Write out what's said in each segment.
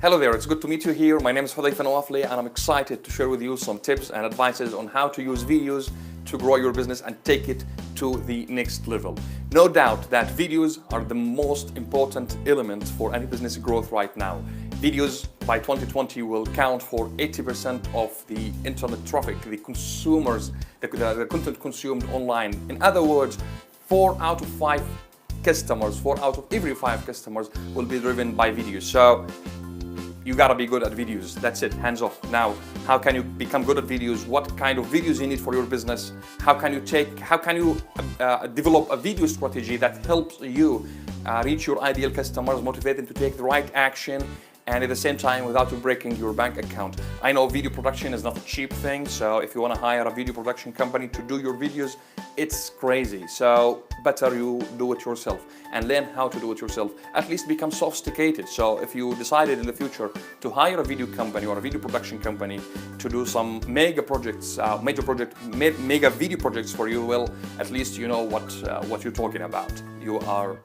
Hello there, it's good to meet you here. My name is Hudayfa Nawafli and I'm excited to share with you some tips and advices on how to use videos to grow your business and take it to the next level. No doubt that videos are the most important element for any business growth right now. Videos by 2020 will count for 80% of the internet traffic, the consumers, the content consumed online. In other words, 4 out of 5 customers, 4 out of every 5 customers will be driven by videos. So you gotta be good at videos. That's it, hands off. Now, how can you become good at videos? What kind of videos you need for your business? How can you develop a video strategy that helps you reach your ideal customers, motivate them to take the right action, and at the same time without you breaking your bank account. I know video production is not a cheap thing, so if you want to hire a video production company to do your videos, it's crazy. So better you do it yourself and learn how to do it yourself. At least become sophisticated. So if you decided in the future to hire a video company or a video production company to do some mega projects, mega video projects for you, well, at least you know what you're talking about. You are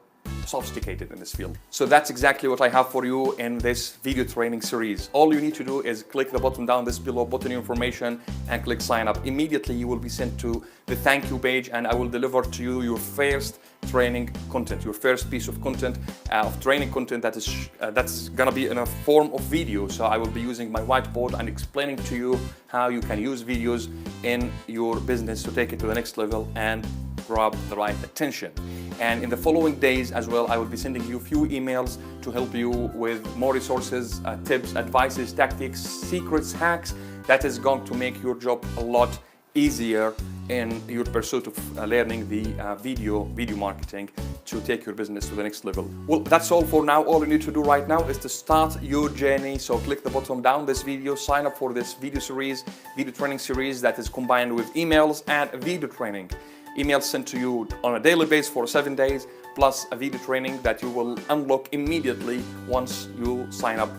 sophisticated in this field. So that's exactly what I have for you in this video training series. All you need to do is click the button down this below, put in your information and click sign up. Immediately you will be sent to the thank you page and I will deliver to you your first training content, your first piece of content, of training content that's gonna be in a form of video. So I will be using my whiteboard and explaining to you how you can use videos in your business to take it to the next level and grab the right attention. And in the following days as well, I will be sending you a few emails to help you with more resources, tips, advices, tactics, secrets, hacks that is going to make your job a lot easier in your pursuit of learning the video marketing to take your business to the next level. Well, that's all for now. All you need to do right now is to start your journey. So click the button down this video, sign up for this video training series that is combined with emails and video training. Emails sent to you on a daily basis for 7 days, plus a video training that you will unlock immediately once you sign up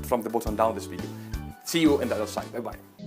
from the button down this video. See you in the other side. Bye-bye.